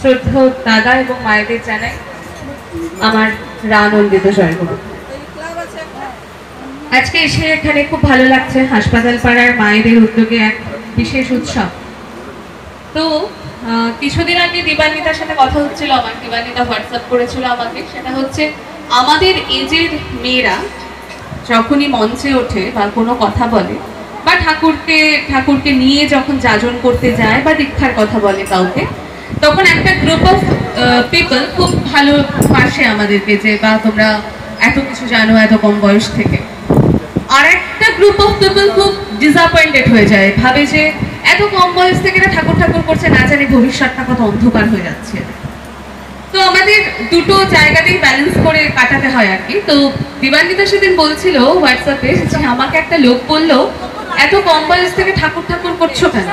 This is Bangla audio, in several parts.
শ্রদ্ধেয় দাদা এবং মায়েদের জানাই আমার আনন্দিত জয়গুরু। আজকে এসে এখানে খুব ভালো লাগছে। হাসপাতাল পাড়ার মায়েদের উদ্যোগে এক বিশেষ উৎসব। তো কিছুদিন আগে দিবান্বিতার সাথে কথা হচ্ছিল আমার, দিবান্বিতা হোয়াটসঅ্যাপ করেছিল আমাকে, সেটা হচ্ছে আমাদের এজের মেয়েরা যখনই মঞ্চে ওঠে বা কোনো কথা বলে বা ঠাকুরকে নিয়ে যখন যাজন করতে যায় বা দীক্ষার কথা বলে কাউকে, তখন একটা গ্রুপ অফ পিপল খুব ভালো পাশে আমাদেরকে, যে বা তোমরা এত কিছু জানো এত কম বয়স থেকে। আর একটা গ্রুপ অফ পিপল খুব ডিসঅ্যাপয়েন্টেড হয়ে যায়, ভাবে যে এত কম বয়স থেকে এরা ঠাকুর করছে, না জানি ভবিষ্যৎটা কত অন্ধকার হয়ে যাচ্ছে। তো আমাদের দুটো জায়গাতেই ব্যালেন্স করে কাটাতে হয় আর কি। তো দিবান্বিতা সেদিন বলছিল হোয়াটসঅ্যাপে যে আমাকে একটা লোক বললো এত কম বয়স থেকে ঠাকুর করছো কেন।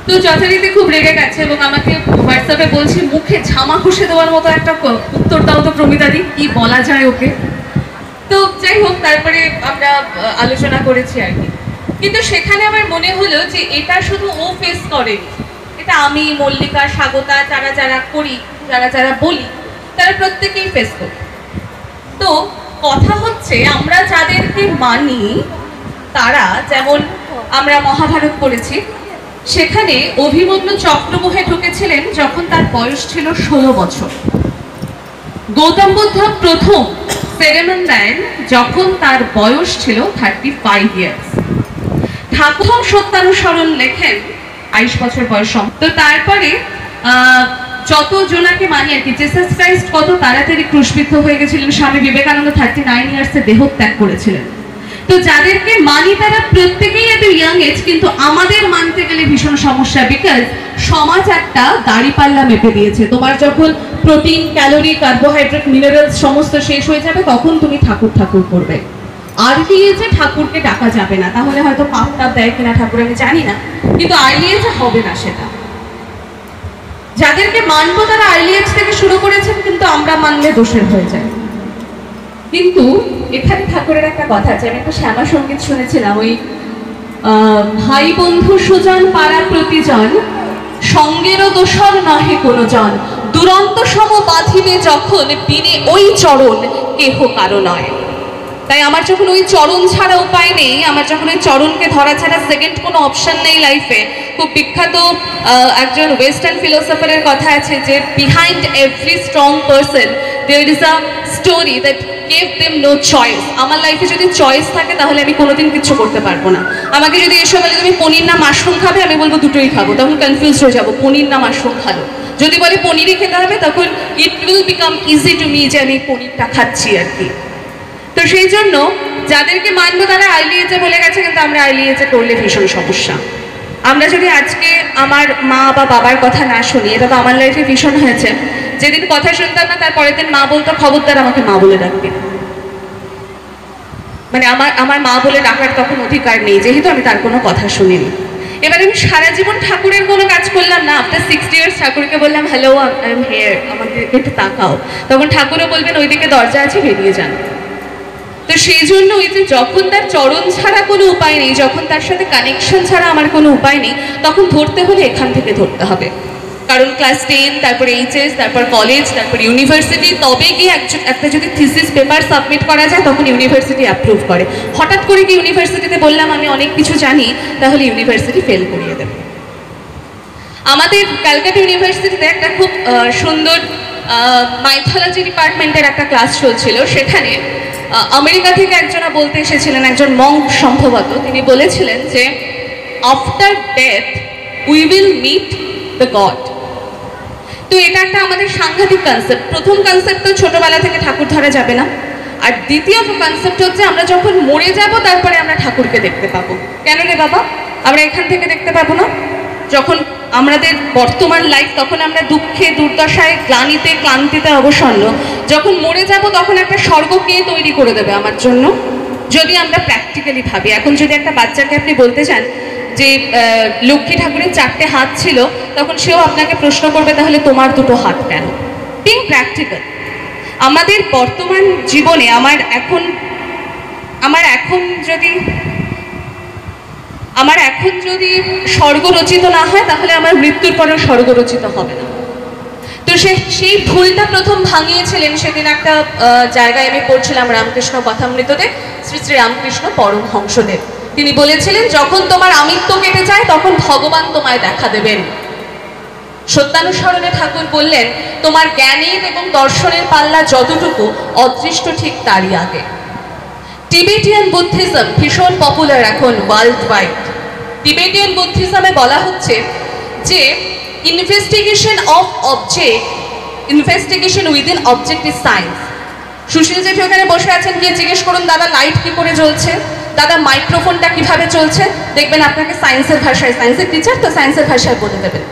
তো যথারীতি খুব রেগে গেছে এবং আমাকে হোয়াটসঅ্যাপে বলছি মুখে ঝামা ঘষে দেওয়ার মতো একটা উত্তর দাও তো প্রমিতাদি, কি বলা যায় ওকে। তো যাই হোক, তারপরে আমরা আলোচনা করেছি আর কি। কিন্তু সেখানে আমার মনে হলো যে এটা শুধু ও ফেস করেনি, এটা আমি, মল্লিকা, স্বাগতা, যারা করি, যারা বলি, তারা প্রত্যেকেই ফেস করি। তো কথা হচ্ছে আমরা যাদেরকে মানি তারা, যেমন আমরা মহাভারত পড়েছি, সেখানে অভিমন্যু চক্রব্যূহে ঢুকেছিলেন যখন তার বয়স ছিল 16 বছর। গৌতম বুদ্ধ প্রথম সেরেমন দেন যখন তার বয়স ছিল 35 ইয়ার্স। ঠাকুর সত্যানুসরণ লেখেন 22 বছর বয়স। তো তারপরে যত জনাকে মানি আর কি, জিসাস ক্রাইস্ট কত তাড়াতাড়ি ক্রুশবিদ্ধ হয়ে গেছিলেন, স্বামী বিবেকানন্দ 39 ইয়ার্সে দেহত্যাগ করেছিলেন। তো যাদেরকে মানি তারা প্রত্যেকেই এত ইয়াং এজ, কিন্তু আমাদের মানতে গেলে ভীষণ সমস্যা, বিকজ সমাজ একটা দাড়িপাল্লা মেপে দিয়েছে। তোমার যখন প্রোটিন, ক্যালোরি, কার্বোহাইড্রেট, মিনারেলস সমস্ত শেষ হয়ে যাবে তখন তুমি ঠাকুর করবে। আর্লি এজে ঠাকুরকে ডাকা যাবে না, তাহলে হয়তো পাপটা দেয় কিনা ঠাকুর আমি জানি না, কিন্তু আর্লি এজে হবে না সেটা। যাদেরকে মানবো তারা আর্লি এজ থেকে শুরু করেছেন, কিন্তু আমরা মানলে দোষের হয়ে যায়। কিন্তু এখানে ঠাকুরের একটা কথা আছে, আমি একটা শ্যামা সঙ্গীত শুনেছিলাম, ওই ভাই বন্ধু সুজন পাড়া প্রতিজন, সঙ্গেরও দোষর নহে কোনো জন, দুরন্ত সম বাঁধিবে যখন বিনে ওই চরণ কেহ কারো নয়। তাই আমার যখন ওই চরণ ছাড়া উপায় নেই, আমার যখন ওই চরণকে ধরা ছাড়া সেকেন্ড কোনো অপশন নেই লাইফে, খুব বিখ্যাত একজন ওয়েস্টার্ন ফিলোসফারের কথা আছে যে behind every strong person there is a story that gave them no choice. আমার লাইফে যদি চয়েস থাকে তাহলে আমি কোনোদিন কিছু করতে পারবো না। আমাকে যদি এসে বলে তুমি পনির না মাশরুম খাবে, আমি বলবো দুটোই খাবো, তখন কনফিউজ হয়ে যাবো পনির না মাশরুম ভালো। যদি বলে পনিরই খেতে হবে, তখন it will become easy to me যে আমি পনিরটা খাচ্ছি আর কি। তো সেই জন্য যাদেরকে মানবো তারা আর্লি এজে বলে গেছে, কিন্তু আমরা আর্লি এজে করলে ভীষণ সমস্যা। আমরা যদি আজকে আমার মা বা বাবার কথা না শুনি, এটা তো আমার লাইফে ভীষণ হয়েছে। যেদিন কথা শুনতাম না তার পরের দিন মা বলতো খবরদার আমাকে মা বলে ডাকবে, মানে আমার মা বলে ডাকার তখন অধিকার নেই, যেহেতু আমি তার কোনো কথা শুনিনি। এবার আমি সারা জীবন ঠাকুরের কোনো কাজ করলাম না, আফটার 60 ইয়ার্স ঠাকুরকে বললাম হ্যালো আই এম হিয়ার, আমাকে একটু তাকাও, তখন ঠাকুরও বলবেন ওইদিকে দরজা আছে বেরিয়ে যান। তো সেই জন্য ওই যে যখন তার চরণ ছাড়া কোনো উপায় নেই, যখন তার সাথে কানেকশন ছাড়া আমার কোনো উপায় নেই, তখন ধরতে হলে এখান থেকে ধরতে হবে। কারণ ক্লাস 10, তারপর এইচএস, তারপর কলেজ, তারপর ইউনিভার্সিটি, তবে গিয়ে একটা যদি থিসিস পেপার সাবমিট করা যায় তখন ইউনিভার্সিটি অ্যাপ্রুভ করে। হঠাৎ করে কি ইউনিভার্সিটিতে বললাম আমি অনেক কিছু জানি, তাহলে ইউনিভার্সিটি ফেল করিয়ে দেবে। আমাদের ক্যালকাটা ইউনিভার্সিটিতে একটা খুব সুন্দর মাইথোলজি ডিপার্টমেন্টের একটা ক্লাস চলছিল। সেখানে আমেরিকা থেকে একজনা বলতে এসেছিলেন, একজন মঙ্ক সম্ভবত, তিনি বলেছিলেন যে after death we will meet the God. তো এটা একটা আমাদের সাংঘাতিক কনসেপ্ট। প্রথম কনসেপ্ট তো ছোটবেলা থেকে ঠাকুর ধরা যাবে না, আর দ্বিতীয় কনসেপ্ট হচ্ছে আমরা যখন মরে যাব তারপরে আমরা ঠাকুরকে দেখতে পাবো। কেন রে বাবা, আমরা এখান থেকে দেখতে পাবো না? যখন আমাদের বর্তমান লাইফ, তখন আমরা দুঃখে, দুর্দশায়, গ্লানিতে, ক্লান্তিতে অবসন্ন। যখন মরে যাব তখন একটা স্বর্গ কে তৈরি করে দেবে আমার জন্য, যদি আমরা প্র্যাকটিক্যালি ভাবি। এখন যদি একটা বাচ্চাকে আপনি বলতে চান যে লক্ষ্মী ঠাকুরের 4টে হাত ছিল, তখন সেও আপনাকে প্রশ্ন করবে তাহলে তোমার 2টো হাত কেন? Being practical. আমাদের বর্তমান জীবনে আমার এখন যদি স্বর্গ রচিত না হয়, তাহলে আমার মৃত্যুর পরেও স্বর্গ রচিত হবে না। তো সেই ভুলটা প্রথম ভাঙিয়েছিলেন সেদিন একটা জায়গায় আমি পড়ছিলাম রামকৃষ্ণ কথামৃততে, শ্রী শ্রী রামকৃষ্ণ পরমহংসদেব। তিনি বলেছিলেন, যখন তোমার আমিত্ব কেটে যায় তখন ভগবান তোমায় দেখা দেবেন। সত্যানুসরণে ঠাকুর বললেন, তোমার জ্ঞানের এবং দর্শনের পাল্লা যতটুকু, অদৃষ্ট ঠিক তারই আগে। টিবেটিয়ান বুদ্ধিজম ভীষণ পপুলার এখন ওয়ার্ল্ড ওয়াইড। টিবেটিয়ান বুদ্ধিজমে বলা হচ্ছে যে investigation within object is science. Sushil জেঠি ওখানে বসে আছেন, গিয়ে জিজ্ঞেস করুন, দাদা লাইট কি করে জ্বলছে, দাদা মাইক্রোফোনটা কিভাবে চলছে, দেখবেন আপনাকে সায়েন্সের ভাষায়, সায়েন্সের টিচার তো সায়েন্সের ভাষায় বলে দেবেন।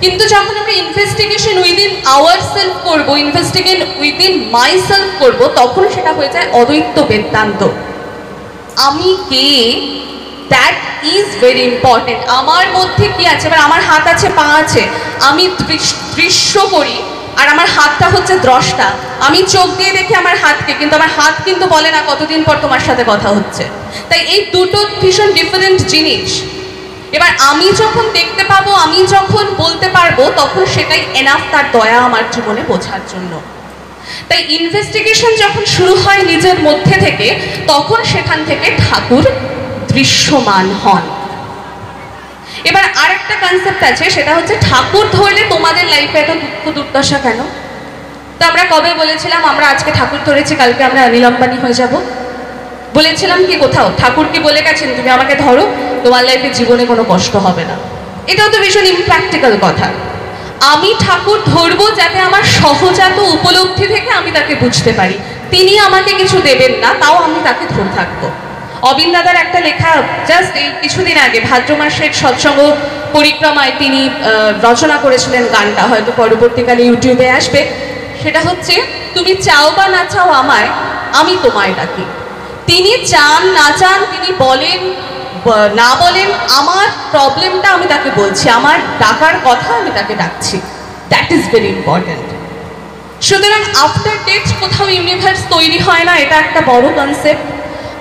কিন্তু যখন আমরা ইনভেস্টিগেশন উইদিন আওয়ার সেলফ করবো, ইনভেস্টিগেশন উইদিন মাই সেলফ করবো, তখন সেটা হয়ে যায় অদ্বৈত বেদান্ত। আমি কে, দ্যাট ইজ ভেরি ইম্পর্টেন্ট। আমার মধ্যে কি আছে, এবার আমার হাত আছে, পা আছে, আমি দৃশ্য করি আর আমার হাতটা হচ্ছে দ্রষ্টা। আমি চোখ দিয়ে দেখি আমার হাতকে, কিন্তু আমার হাত কিন্তু বলে না কতদিন পর তোমার সাথে কথা হচ্ছে। তাই এই দুটো ভীষণ ডিফারেন্ট জিনিস। এবার আমি যখন দেখতে পাবো, আমি যখন বলতে পারবো, তখন সেটাই এনাফ তার দয়া আমার জীবনে বোঝার জন্য। তাই ইনভেস্টিগেশন যখন শুরু হয় নিজের মধ্যে থেকে, তখন সেখান থেকে ঠাকুর দৃশ্যমান হন। এবার আরেকটা কনসেপ্ট আছে, সেটা হচ্ছে ঠাকুর ধরলে তোমাদের লাইফে এত দুঃখ দুর্দশা কেন? তো আমরা কবে বলেছিলাম আমরা আজকে ঠাকুর ধরেছি, কালকে আমরা অনিল আম্বানি হয়ে যাব? বলেছিলাম কি কোথাও? ঠাকুর কি বলে গেছেন তুমি আমাকে ধরো, তোমার লাইফে জীবনে কোনো কষ্ট হবে না? এটাও তো ভীষণ ইমপ্র্যাকটিক্যাল কথা। আমি ঠাকুর ধরবো যাতে আমার সহজাত উপলব্ধি থেকে আমি তাকে বুঝতে পারি। তিনি আমাকে কিছু দেবেন না, তাও আমি তাকে ধরে থাকবো। অবিন দাদার একটা লেখা জাস্ট এই কিছুদিন আগে ভাদ্র মাসের সৎসঙ্গ পরিক্রমায় তিনি রচনা করেছিলেন গানটা, হয়তো পরবর্তীকালে ইউটিউবে আসবে। সেটা হচ্ছে, তুমি চাও বা না চাও আমায়, আমি তোমায় ডাকি। তিনি চান না চান, তিনি বলেন না বলেন, আমার প্রবলেমটা আমি তাকে বলছি, আমার ডাকার কথা আমি তাকে ডাকছি। That is very important. সুতরাং আফটার ডেথ কোথাও ইউনিভার্স তৈরি হয় না, এটা একটা বড় কনসেপ্ট।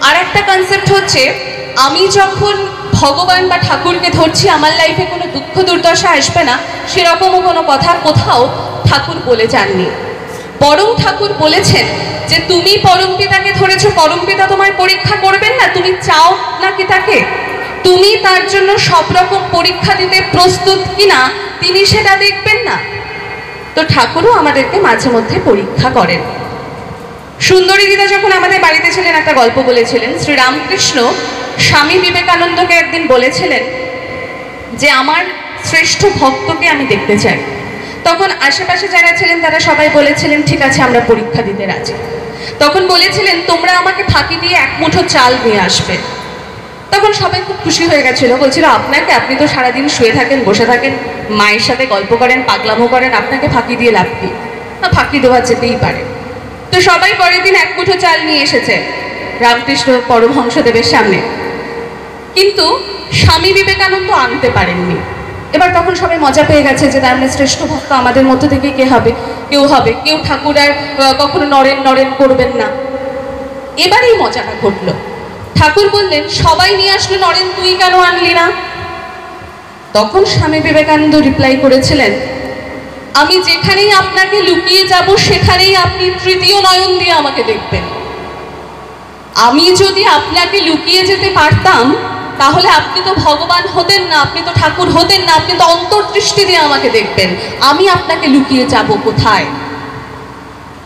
আর একটা কনসেপ্ট হচ্ছে, আমি যখন ভগবান বা ঠাকুরকে ধরছি, আমার লাইফে কোনো দুঃখ দুর্দশা আসবে না, সেরকমও কোনো কথা কোথাও ঠাকুর বলে যাননি। বরং ঠাকুর বলেছেন যে তুমি পরমপিতাকে ধরেছো, পরমপিতা তোমার পরীক্ষা করবেন না, তুমি চাও নাকি তাকে, তুমি তার জন্য সব রকম পরীক্ষা দিতে প্রস্তুত কিনা তিনি সেটা দেখবেন না। তো ঠাকুরও আমাদেরকে মাঝে মধ্যে পরীক্ষা করেন। সুন্দরী দিদা যখন আমাদের বাড়িতে ছিলেন, একটা গল্প বলেছিলেন। শ্রীরামকৃষ্ণ স্বামী বিবেকানন্দকে একদিন বলেছিলেন যে আমার শ্রেষ্ঠ ভক্তকে আমি দেখতে চাই। তখন আশেপাশে যারা ছিলেন তারা সবাই বলেছিলেন, ঠিক আছে আমরা পরীক্ষা দিতে রাজি। তখন বলেছিলেন, তোমরা আমাকে ফাঁকি দিয়ে এক মুঠো চাল নিয়ে আসবে। তখন সবাই খুব খুশি হয়ে গেছিল, বলছিল আপনাকে, আপনি তো সারাদিন শুয়ে থাকেন, বসে থাকেন, মায়ের সাথে গল্প করেন, পাগলামো করেন, আপনাকে ফাঁকি দিয়ে লাভ কি? না, ফাঁকি দেওয়া যেতেই পারে। তো সবাই পরের দিন এক মুঠো চাল নিয়ে এসেছে রামকৃষ্ণ পরমহংসদেবের সামনে, কিন্তু স্বামী বিবেকানন্দ আনতে পারেননি। এবার তখন সবাই মজা পেয়ে গেছে যে তার মানে শ্রেষ্ঠ ভক্ত আমাদের মধ্যে থেকে কে হবে? কেউ হবে, কেউ ঠাকুর আর কখনো নরেন নরেন করবেন না। এবারেই মজাটা ঘটলো। ঠাকুর বললেন, সবাই নিয়ে আসলো নরেন, তুই কেন আনলি না? তখন স্বামী বিবেকানন্দ রিপ্লাই করেছিলেন, আমি যেখানেই আপনাকে লুকিয়ে যাব সেখানেই আপনি তৃতীয় নয়ন দিয়ে আমাকে দেখবেন। আমি যদি আপনাকে লুকিয়ে যেতে পারতাম তাহলে আপনি তো ভগবান হতেন না, আপনি তো ঠাকুর হতেন না, আপনি তো অন্তর্দৃষ্টি দিয়ে আমাকে দেখবেন। আমি আপনাকে লুকিয়ে যাব কোথায়?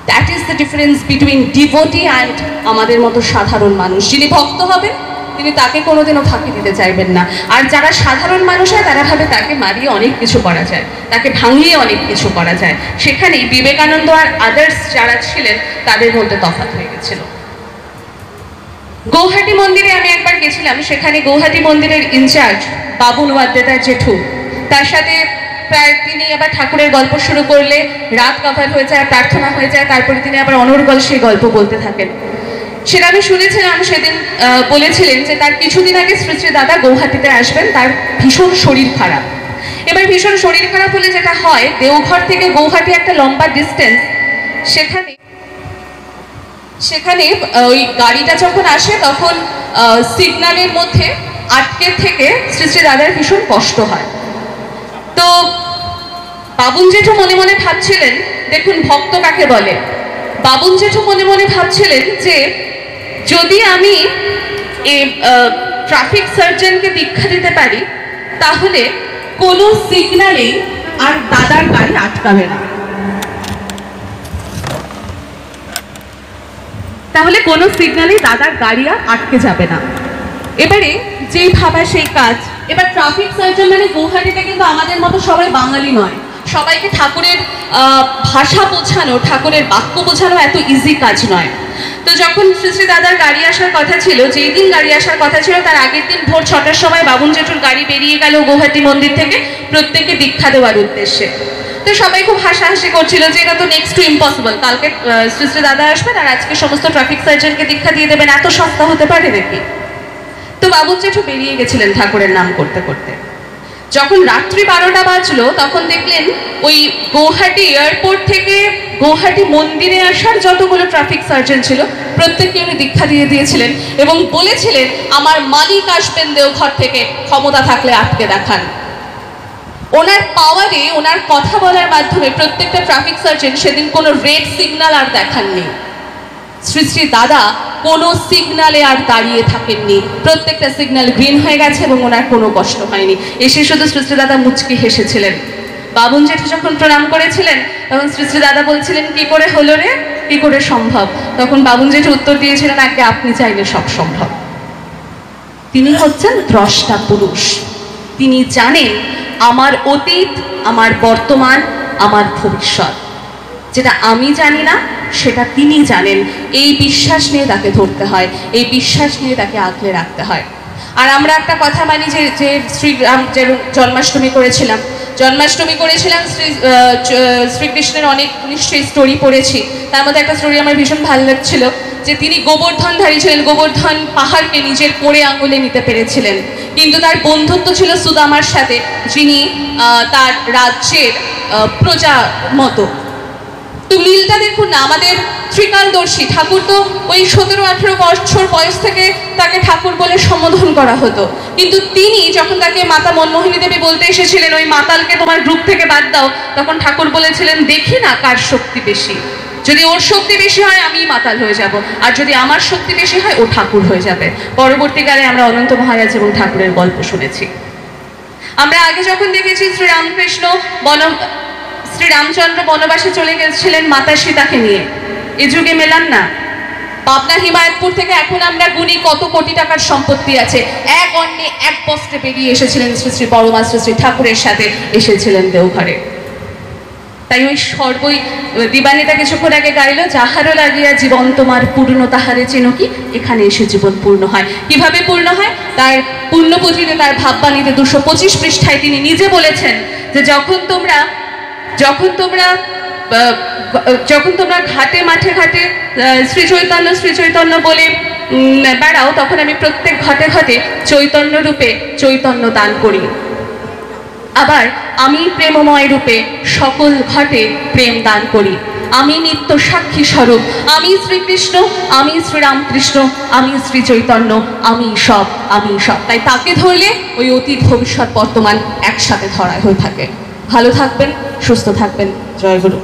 That is the difference between devotee and আমাদের মতো সাধারণ মানুষ। যিনি ভক্ত হবেন তিনি তাকে কোনোদিনও ফাঁকি দিতে চাইবেন না। আর যারা সাধারণ মানুষ হয় তারা ভাবে তাকে মারিয়ে অনেক কিছু করা যায়, তাকে ভাঙিয়ে অনেক কিছু করা যায়। সেখানেই বিবেকানন্দ আর আদার্স যারা ছিলেন তাদের মধ্যে তফাৎ হয়ে গেছিল। গৌহাটি মন্দিরে আমি একবার গেছিলাম, সেখানে গৌহাটি মন্দিরের ইনচার্জ বাবুল ওয়াদ্দেদার জেঠু, তার সাথে প্রায় তিনি আবার ঠাকুরের গল্প শুরু করলে রাত কভার হয়ে যায়, প্রার্থনা হয়ে যায়, তারপরে তিনি আবার অনর্গল সেই গল্প বলতে থাকেন। সেটা আমি শুনেছিলাম। সেদিন বলেছিলেন যে তার কিছুদিন আগে শ্রী শ্রী দাদা গৌহাটিতে আসবেন, তার ভীষণ শরীর খারাপ। এবার ভীষণ শরীর খারাপ হলে যেটা হয়, দেওঘর থেকে গৌহাটি একটা লম্বা ডিস্টেন্স, সেখানে ওই গাড়িটা যখন আসে তখন সিগন্যালের মধ্যে আটকে থেকে শ্রী শ্রী দাদার ভীষণ কষ্ট হয়। তো বাবুন জেঠু মনে মনে ভাবছিলেন, দেখুন ভক্ত কাকে বলে, বাবুন জেঠু মনে মনে ভাবছিলেন যে যদি আমি ট্রাফিক সার্জনকে দীক্ষা দিতে পারি তাহলে কোনো সিগন্যালেই আর দাদার গাড়ি আটকাবে না, তাহলে কোনো সিগন্যালেই দাদার গাড়ি আর আটকে যাবে না। এবারে যেই ভাবা সেই কাজ। এবার ট্রাফিক সার্জন মানে গৌহাটিতে কিন্তু আমাদের মতো সবাই বাঙালি নয়, সবাইকে ঠাকুরের ভাষা বোঝানো, ঠাকুরের বাক্য বোঝানো এত ইজি কাজ নয়। তো যখন শ্রী শ্রী দাদার গাড়ি আসার কথা ছিল, যেই দিন গাড়ি আসার কথা ছিল তার আগের দিন ভোর 6টার সময় বাবুন জেঠুর গাড়ি বেরিয়ে গেল গৌহাটি মন্দির থেকে প্রত্যেককে দীক্ষা দেওয়ার উদ্দেশ্যে। তো সবাই খুব হাসাহাসি করছিল যে এটা তো নেক্সট টু ইম্পসিবল, কালকে শ্রী শ্রী দাদা আসবেন আর আজকে সমস্ত ট্রাফিক সার্জনকে দীক্ষা দিয়ে দেবেন, এত সস্তা হতে পারে নাকি। তো বাবুন জেঠু বেরিয়ে গেছিলেন ঠাকুরের নাম করতে করতে। যখন রাত্রি 12টা বাজলো তখন দেখলেন ওই গৌহাটি এয়ারপোর্ট থেকে গৌহাটি মন্দিরে আসার যতগুলো ট্রাফিক সার্জন ছিল প্রত্যেককে উনি দীক্ষা দিয়ে দিয়েছিলেন এবং বলেছিলেন আমার মালিক আসবেন দেওঘর থেকে, ক্ষমতা থাকলে আটকে দেখান। ওনার পাওয়ারে, ওনার কথা বলার মাধ্যমে প্রত্যেকটা ট্রাফিক সার্জন সেদিন কোনো রেড সিগন্যাল আর দেখাননি। শ্রী শ্রী দাদা কোনো সিগন্যালে আর দাঁড়িয়ে থাকেননি, প্রত্যেকটা সিগন্যাল গ্রিন হয়ে গেছে এবং ওনার কোনো কষ্ট হয়নি। এসে শুধু শ্রী শ্রী দাদা মুচকি হেসেছিলেন। বাবুন জেঠু যখন প্রণাম করেছিলেন তখন শ্রী শ্রী দাদা বলছিলেন কি করে হলো রে, কি করে সম্ভব? তখন বাবুন জেঠু উত্তর দিয়েছিলেন আগে আপনি চাইলে সব সম্ভব। তিনি হচ্ছেন দ্রষ্টা পুরুষ, তিনি জানেন আমার অতীত, আমার বর্তমান, আমার ভবিষ্যৎ। যেটা আমি জানি না সেটা তিনি জানেন। এই বিশ্বাস নিয়ে তাকে ধরতে হয়, এই বিশ্বাস নিয়ে তাকে আগলে রাখতে হয়। আর আমরা একটা কথা মানি যে শ্রীরাম যে জন্মাষ্টমী করেছিলাম শ্রীকৃষ্ণের অনেক নিশ্চয়ই স্টোরি পড়েছি, তার মধ্যে একটা স্টোরি আমার ভীষণ ভালো লাগছিল যে তিনি গোবর্ধনধারী ছিলেন, গোবর্ধন পাহাড়কে নিজের কোড়ে আঙুলে নিতে পেরেছিলেন, কিন্তু তার বন্ধুত্ব ছিল সুদামার সাথে, যিনি তার রাজ্যের প্রজা মতো। তো মিলটা দেখুন না, আমাদের ত্রিকালদর্শী ঠাকুর তো ওই 17-18 বছর বয়স থেকে তাকে ঠাকুর বলে সম্বোধন করা হতো, কিন্তু তিনি যখন তাকে মাতা মনমোহিনী দেবী বলতে এসেছিলেন ওই মাতালকে তোমার গ্রুপ থেকে বাদ দাও, তখন ঠাকুর বলেছিলেন দেখি না কার শক্তি বেশি, যদি ওর শক্তি বেশি হয় আমি মাতাল হয়ে যাব, আর যদি আমার শক্তি বেশি হয় ও ঠাকুর হয়ে যাবে। পরবর্তীকালে আমরা অনন্ত মহারাজ এবং ঠাকুরের গল্প শুনেছি। আমরা আগে যখন দেখেছি শ্রীরামচন্দ্র বনবাসে চলে গেছিলেন মাতা সীতাকে নিয়ে, এ যুগে মেলান না। পাবনা হিমায়তপুর থেকে এখন আমরা গুনি কত কোটি টাকার সম্পত্তি আছে, এক অন্যে এক বস্ত্রে বেরিয়ে এসেছিলেন শ্রী শ্রী বড়মা শ্রী শ্রী ঠাকুরের সাথে এসেছিলেন দেওঘরে। তাই ওই সর্বই দিবানিতা কিছুক্ষণ আগে গাইল, যাহারও লাগিয়া জীবন তোমার পূর্ণ তাহারে চেন কি, এখানে এসে জীবন পূর্ণ হয়। কিভাবে পূর্ণ হয়? তার পুণ্যপুঁথিতে, তার ভাববাণীতে 225 পৃষ্ঠায় তিনি নিজে বলেছেন যে যখন তোমরা ঘাটে মাঠে ঘাটে শ্রী চৈতন্য বলে বেড়াও, তখন আমি প্রত্যেক ঘাটে ঘাটে চৈতন্য রূপে চৈতন্য দান করি। আবার আমি প্রেমময় রূপে সকল ঘটে প্রেম দান করি। আমি নিত্য সাক্ষী স্বরূপ, আমি শ্রীকৃষ্ণ, আমি শ্রীরামকৃষ্ণ, আমি শ্রী চৈতন্য, আমি সব। তাই তাকে ধরলে ওই অতীত ভবিষ্যৎ বর্তমান একসাথে ধরা হয়ে থাকে। ভালো থাকবেন, সুস্থ থাকবেন। জয় গুরু।